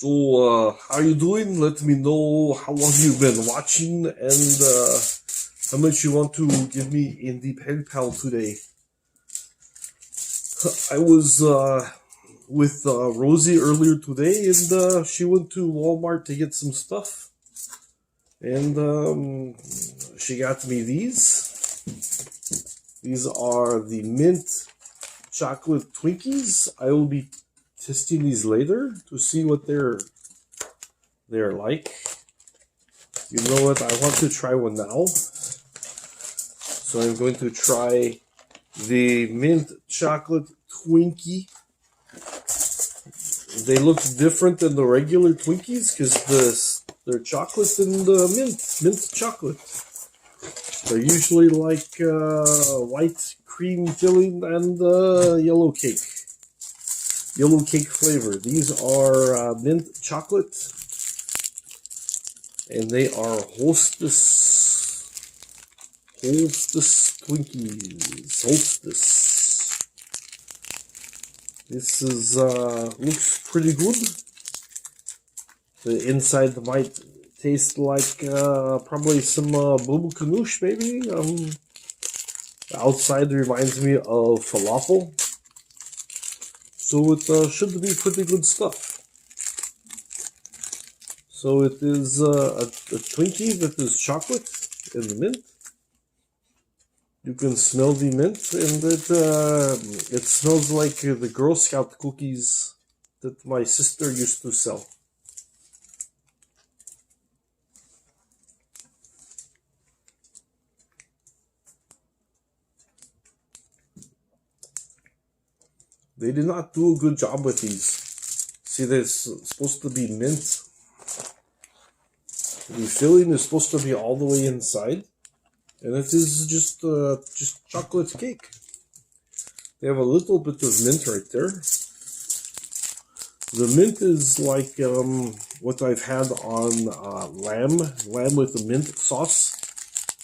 So, how you doing? Let me know how long you've been watching and how much you want to give me in the PayPal today. I was with Rosie earlier today, and she went to Walmart to get some stuff, and she got me these. These are the mint chocolate Twinkies. I will be testing these later to see what they're like. You know what? I want to try one now. So I'm going to try the mint chocolate Twinkie. They look different than the regular Twinkies because they're chocolate and mint chocolate. They're usually like white cream filling and yellow cake flavor. These are mint chocolate, and they are Hostess Twinkies. Hostess. This is looks pretty good. The inside might taste like probably some boo ganoush, maybe. The outside reminds me of falafel, so it should be pretty good stuff. So it is a Twinkie that is chocolate and mint. You can smell the mint, and it smells like the Girl Scout cookies that my sister used to sell. They did not do a good job with these. See, there's supposed to be mint. The filling is supposed to be all the way inside, and it is just chocolate cake. They have a little bit of mint right there. The mint is like what I've had on lamb with the mint sauce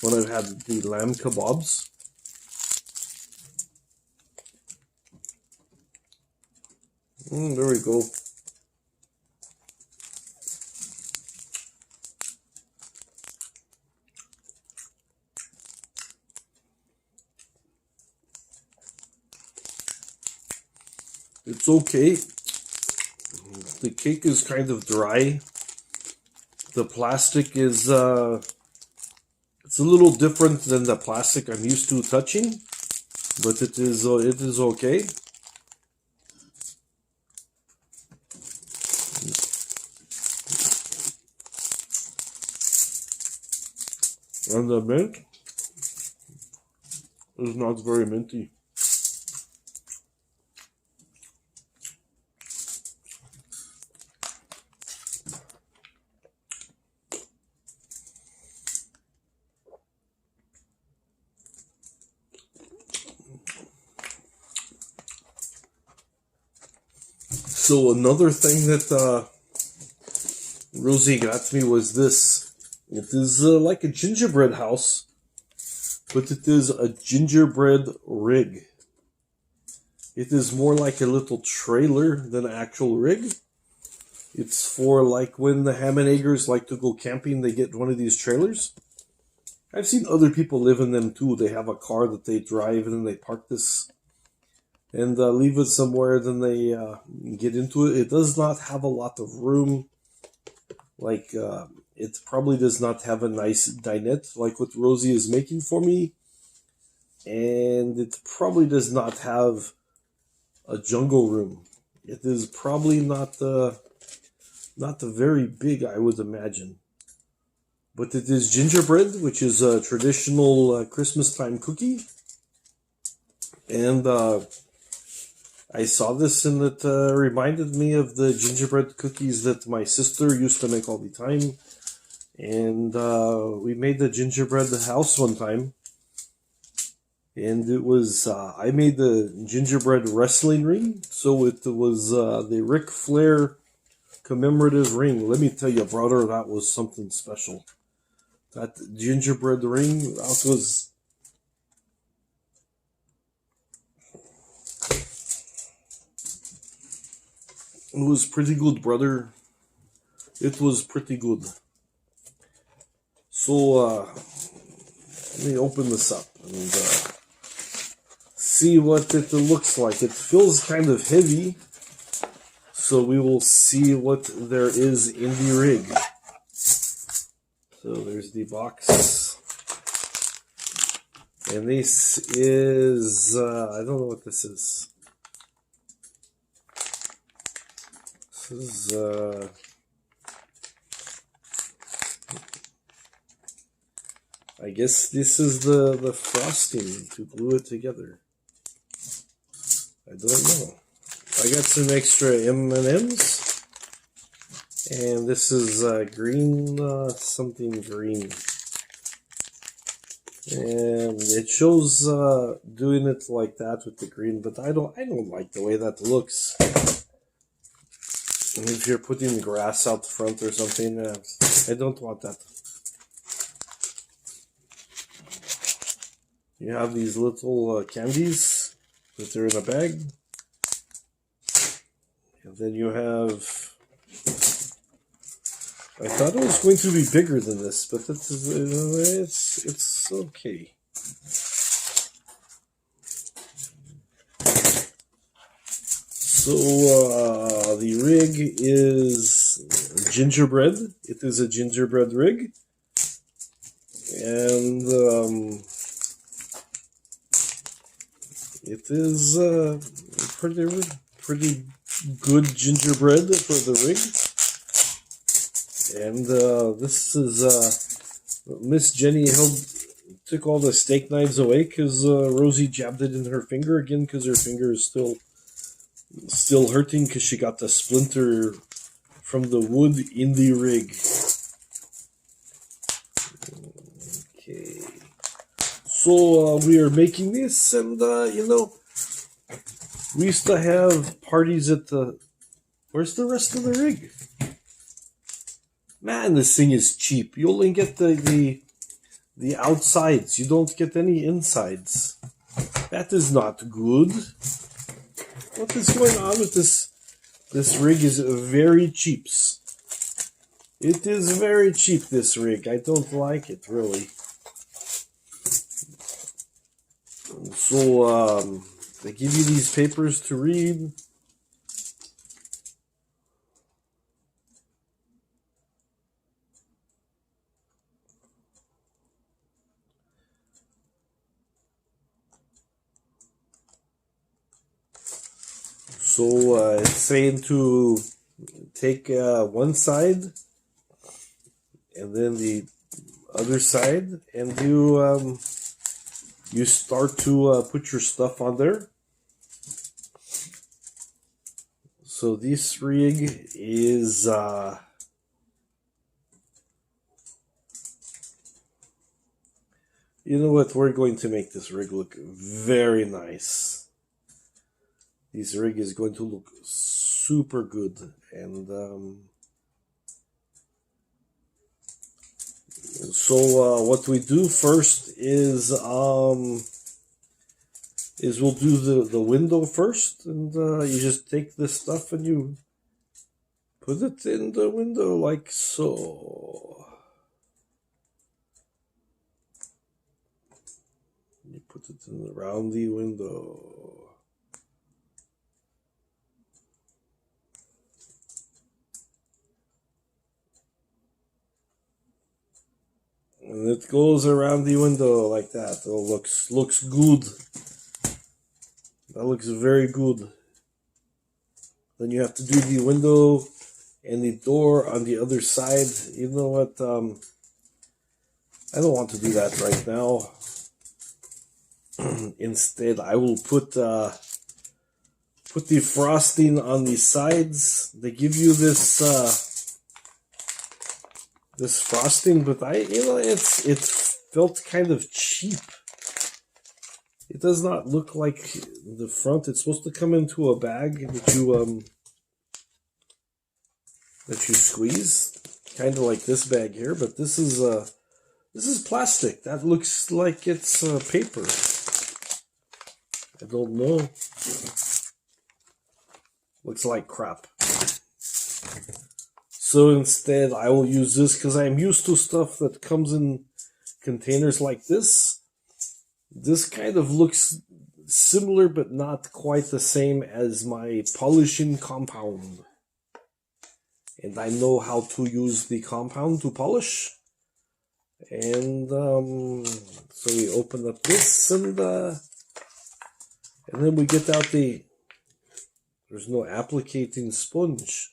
when I've had the lamb kebabs. There we go. It's okay. The cake is kind of dry. The plastic is it's a little different than the plastic I'm used to touching, but it is okay. And the mint is not very minty. So another thing that Rosie got me was this. It is like a gingerbread house, but it is a gingerbread rig. It is more like a little trailer than an actual rig. It's for like when the Hammond-Eggers like to go camping, they get one of these trailers. I've seen other people live in them too. They have a car that they drive and then they park this and leave it somewhere, then they get into it. It does not have a lot of room. Like, it probably does not have a nice dinette like what Rosie is making for me. And it probably does not have a jungle room. It is probably not very big, I would imagine. But it is gingerbread, which is a traditional Christmas time cookie. And I saw this and it reminded me of the gingerbread cookies that my sister used to make all the time. And we made the gingerbread house one time. And it was, I made the gingerbread wrestling ring. So it was the Ric Flair commemorative ring. Let me tell you, brother, that was something special. That gingerbread ring, that was... It was pretty good, brother. it was pretty good. So let me open this up and see what it looks like. It feels kind of heavy, so we will see what there is in the rig. So there's the box. And this is, I don't know what this is. This is, I guess this is the frosting to glue it together. I don't know. I got some extra M&Ms. And this is green, something green. And it shows doing it like that with the green, but I don't like the way that looks. And if you're putting grass out front or something, I don't want that. You have these little candies that are in a bag. And then you have... I thought it was going to be bigger than this, but it's okay. So the rig is gingerbread. It is a gingerbread rig, and it is pretty good gingerbread for the rig. And this is Miss Jenny took all the steak knives away because Rosie jabbed it in her finger again because her finger is still hurting because she got the splinter from the wood in the rig. Okay, so we are making this, and we used to have parties at the. Where's the rest of the rig? Man, this thing is cheap. You only get the outsides. You don't get any insides. That is not good. What is going on with this? This rig is very cheap. It is very cheap, this rig. I don't like it, really. So, they give you these papers to read. So it's saying to take one side and then the other side, and you start to put your stuff on there. So this rig is you know what? We're going to make this rig look very nice. This rig is going to look super good, and so what we do first is we'll do the window first, and you just take this stuff and you put it in the window like so. You put it around the window. And it goes around the window like that. Oh, looks good. That looks very good. Then you have to do the window and the door on the other side. You know what? I don't want to do that right now. Instead, I will put the frosting on the sides. They give you this frosting, but it felt kind of cheap. It does not look like the front. It's supposed to come into a bag that you squeeze, kind of like this bag here. But this is plastic. That looks like it's paper. I don't know. Looks like crap. So instead, I will use this because I'm used to stuff that comes in containers like this. This kind of looks similar, but not quite the same as my polishing compound. And I know how to use the compound to polish. And so we open up this, and then we get out there's no applicating sponge.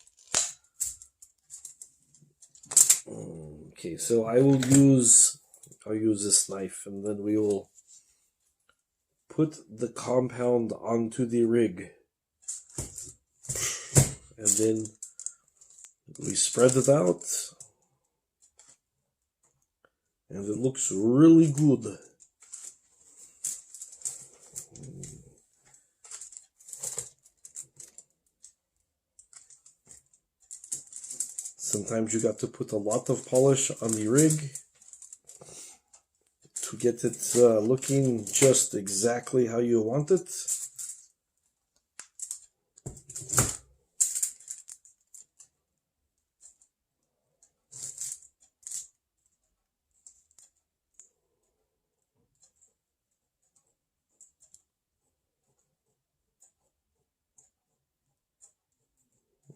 Okay, so I'll use this knife, and then we will put the compound onto the rig. And then we spread it out. And it looks really good. Sometimes you got to put a lot of polish on the rig to get it looking just exactly how you want it.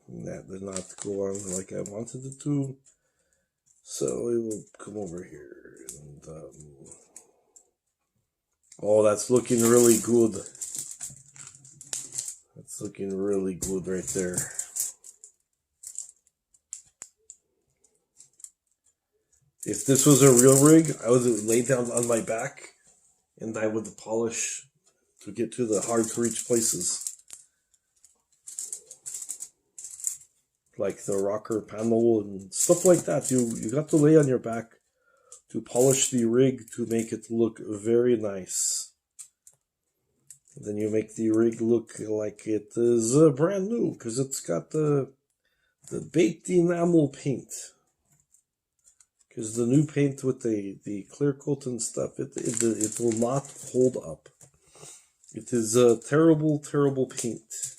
That did not go on like I wanted it to, so we will come over here and oh, that's looking really good. That's looking really good right there. If this was a real rig, I would lay down on my back and I would polish to get to the hard to reach places. Like the rocker panel and stuff like that. You got to lay on your back to polish the rig to make it look very nice. And then you make the rig look like it is brand new because it's got the baked enamel paint. Because the new paint with the clear coat and stuff, it will not hold up. It is a terrible, terrible paint.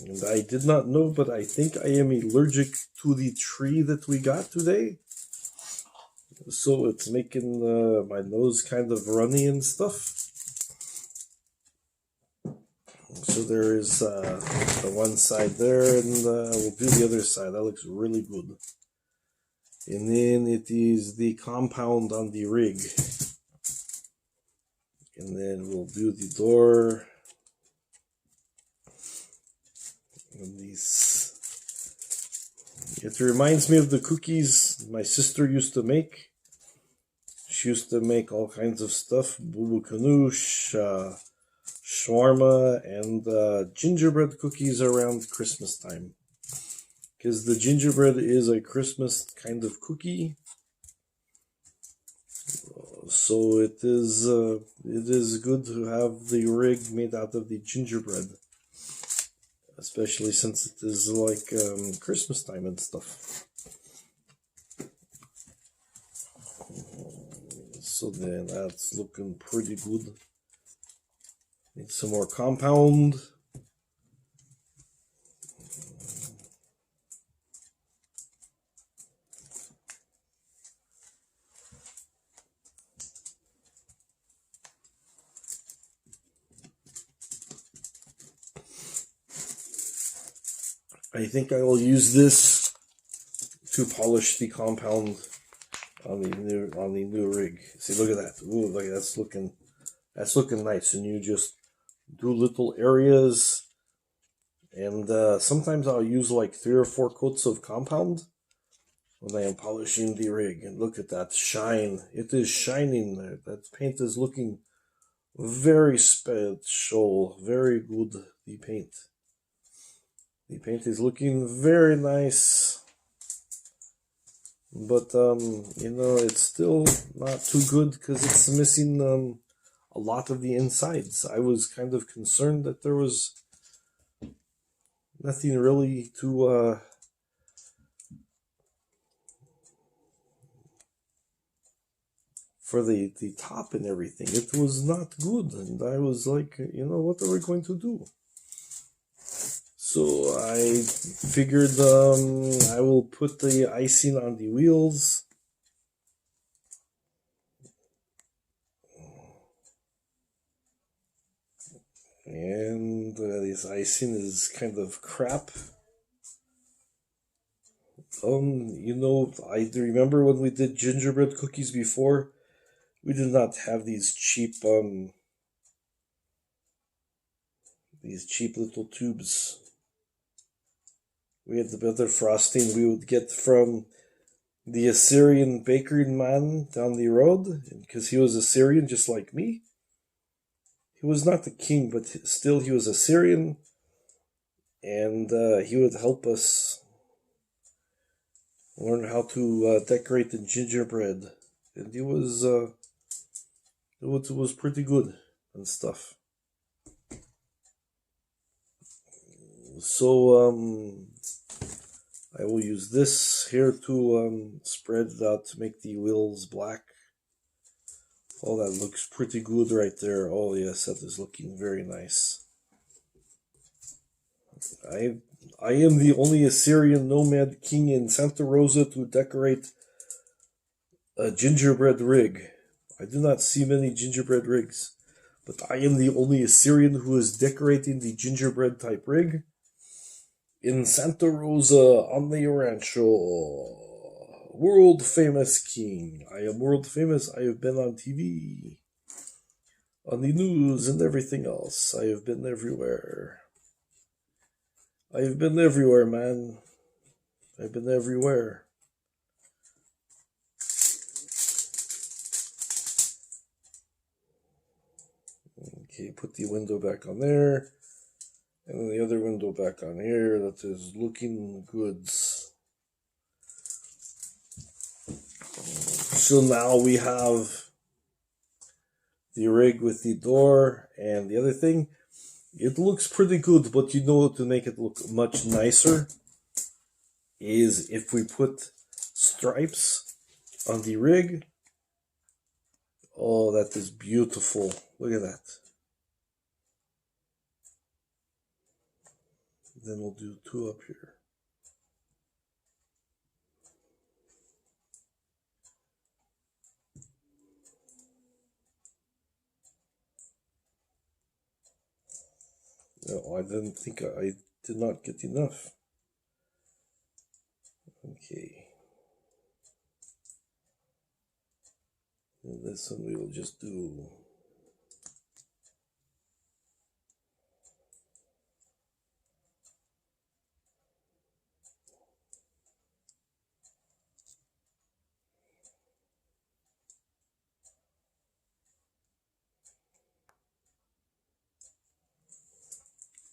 And I did not know, but I think I am allergic to the tree that we got today. So it's making my nose kind of runny and stuff. So there is the one side there, and we'll do the other side. That looks really good. And then it is the compound on the rig. And then we'll do the door. And these, it reminds me of the cookies my sister used to make. She used to make all kinds of stuff, boo ganoush, shawarma, and gingerbread cookies around Christmas time. Because the gingerbread is a Christmas kind of cookie. So it is good to have the rig made out of the gingerbread. Especially since it is like Christmas time and stuff. So then that's looking pretty good. Need some more compound. I think I will use this to polish the compound on the new rig. See, look at that. Ooh, look, that's looking nice. And you just do little areas, and sometimes I'll use like 3 or 4 coats of compound when I am polishing the rig. And look at that shine. It is shining there. That paint is looking very special, very good. The paint is looking very nice, but it's still not too good because it's missing a lot of the insides. I was kind of concerned that there was nothing really to for the top and everything. It was not good, and I was like, what are we going to do? So I figured I will put the icing on the wheels. And this icing is kind of crap. I remember when we did gingerbread cookies before, we did not have these cheap little tubes. We had the better frosting we would get from the Assyrian bakery man down the road, because he was Assyrian just like me. He was not the king, but still he was Assyrian, and he would help us learn how to decorate the gingerbread, and it was pretty good and stuff. So I will use this here to spread it out to make the wheels black. Oh, that looks pretty good right there. Oh yes, that is looking very nice. I am the only Assyrian nomad king in Santa Rosa to decorate a gingerbread rig. I do not see many gingerbread rigs, but I am the only Assyrian who is decorating the gingerbread type rig in Santa Rosa on the Rancho. World famous king. I am world famous. I have been on TV, on the news, and everything else. I have been everywhere. I have been everywhere, man. I've been everywhere. Okay, put the window back on there. And then the other window back on here. That is looking good. So now we have the rig with the door and the other thing. It looks pretty good, but to make it look much nicer is if we put stripes on the rig. Oh, that is beautiful. Look at that. Then we'll do two up here. No, I didn't think I did not get enough. Okay. And this one we will just do.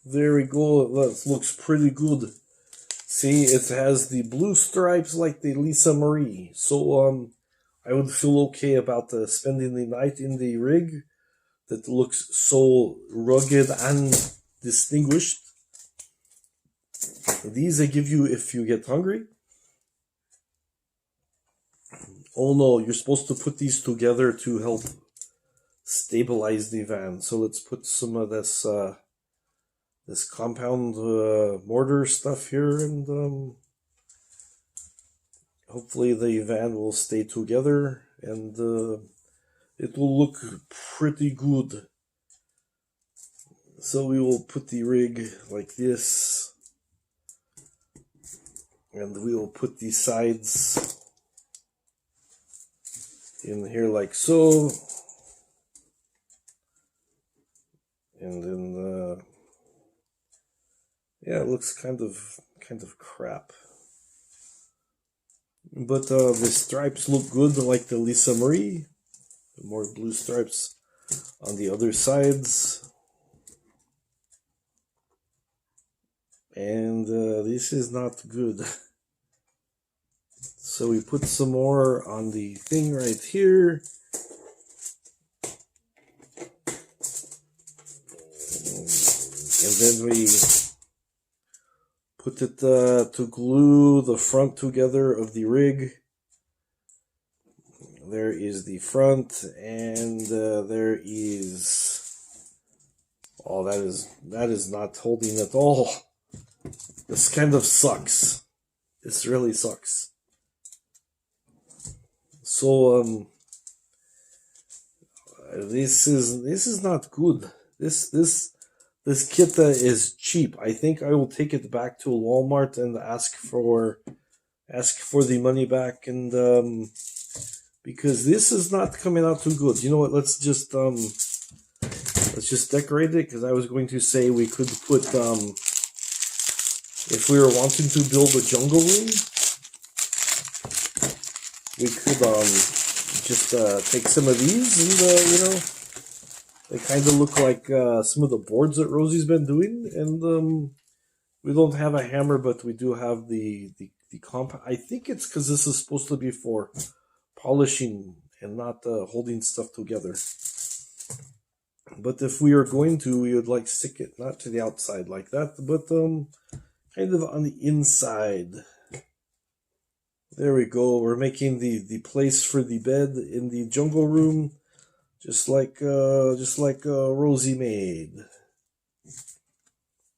There we go. That looks pretty good. See, it has the blue stripes like the Lisa Marie. So I would feel okay about spending the night in the rig that looks so rugged and distinguished. These I give you if you get hungry. Oh no, you're supposed to put these together to help stabilize the van. So let's put some of this compound mortar stuff here, and hopefully the van will stay together, and it will look pretty good. So we will put the rig like this, and we will put the sides in here like so, and then yeah, it looks kind of crap, but the stripes look good like the Lisa Marie. More blue stripes on the other sides, and this is not good. So we put some more on the thing right here. And then we put it to glue the front together of the rig. There is the front, and there is... Oh, that is not holding at all. This kind of sucks. This really sucks. So this is not good. This kit is cheap. I think I will take it back to Walmart and ask for the money back, and because this is not coming out too good. You know what? Let's just decorate it, because I was going to say we could put if we were wanting to build a jungle room, we could just take some of these, and they kind of look like some of the boards that Rosie's been doing, and we don't have a hammer, but we do have the comp. I think it's because this is supposed to be for polishing and not holding stuff together. But if we are going to, we would like stick it not to the outside like that, but kind of on the inside. There we go. We're making the place for the bed in the jungle room, just like Rosie made.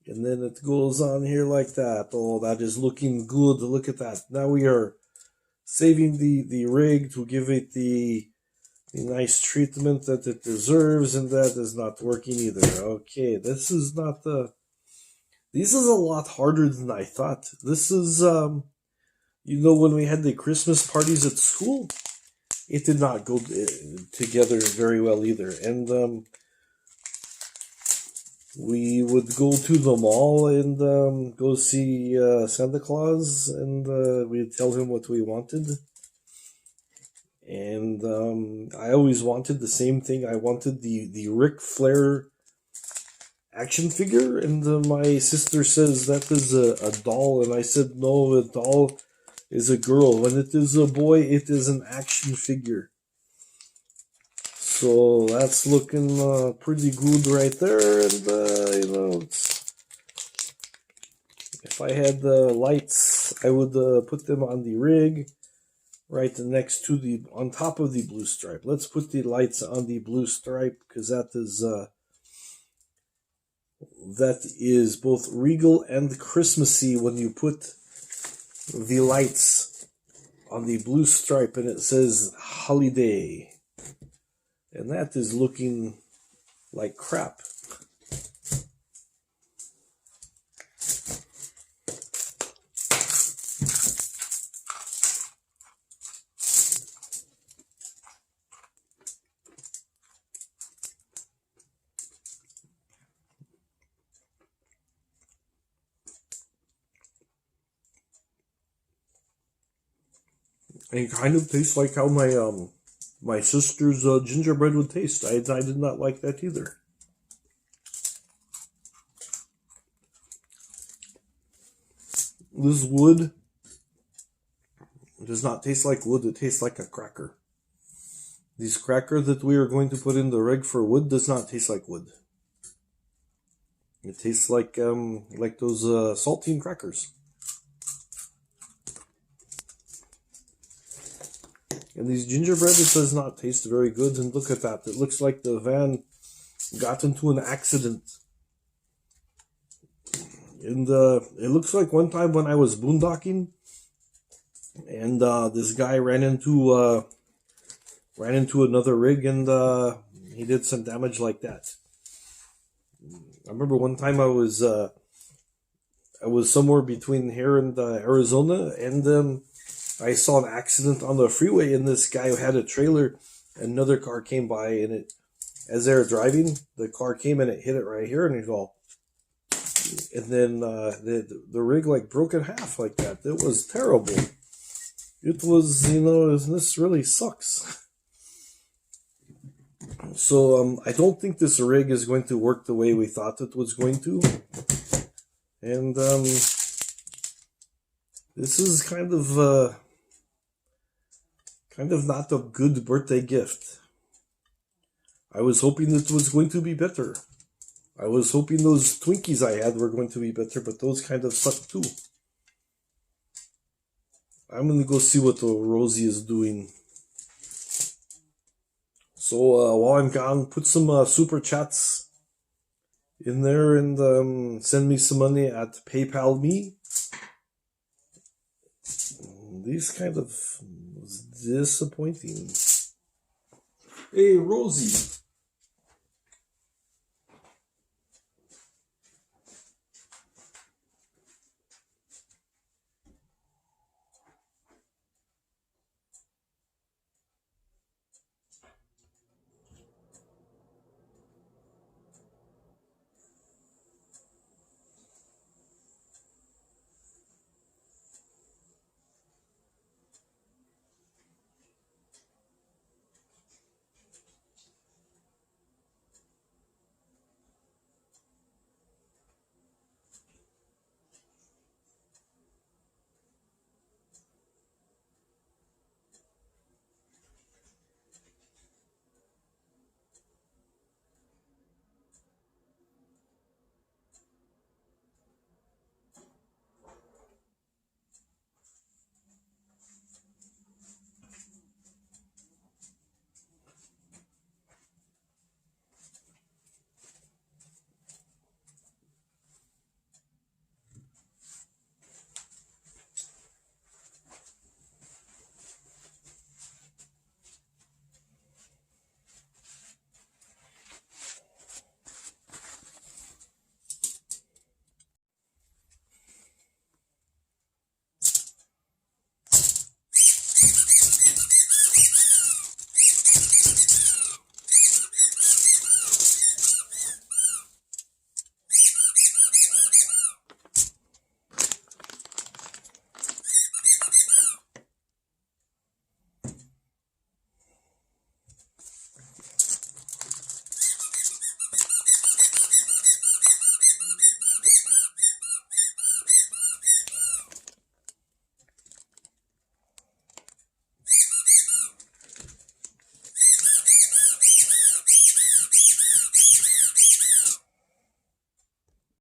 And then it goes on here like that. Oh, that is looking good. Look at that. Now we are saving the rig to give it the nice treatment that it deserves, and that is not working either. Okay, this is not this is a lot harder than I thought. This is, when we had the Christmas parties at school, it did not go together very well either. And we would go to the mall and go see Santa Claus, and we'd tell him what we wanted. And I always wanted the same thing. I wanted the Ric Flair action figure, and my sister says that is a doll, and I said no, a doll is a girl. When it is a boy, it is an action figure. So that's looking pretty good right there, and if I had the lights, I would put them on the rig right next to on top of the blue stripe. Let's put the lights on the blue stripe, because that is both regal and Christmassy when you put the lights on the blue stripe and it says holiday. And that is looking like crap. It kind of tastes like how my sister's gingerbread would taste. I did not like that either. This wood does not taste like wood. It tastes like a cracker. These cracker that we are going to put in the rig for wood does not taste like wood. It tastes like those saltine crackers. And these gingerbread, it does not taste very good. And look at that. It looks like the van got into an accident. And it looks like one time when I was boondocking, and this guy ran into another rig, and he did some damage like that. I remember one time I was somewhere between here and Arizona, and I saw an accident on the freeway, and this guy who had a trailer, another car came by, and as they were driving, the car came and it hit it right here, and it all, and then the rig like broke in half like that. It was terrible. It was, this really sucks. So I don't think this rig is going to work the way we thought it was going to, and this is kind of not a good birthday gift. I was hoping it was going to be better. I was hoping those Twinkies I had were going to be better, but those kind of suck too. I'm going to go see what Rosie is doing. So while I'm gone, put some super chats in there and send me some money at PayPal me. These kind of disappointing. Hey, Rosie.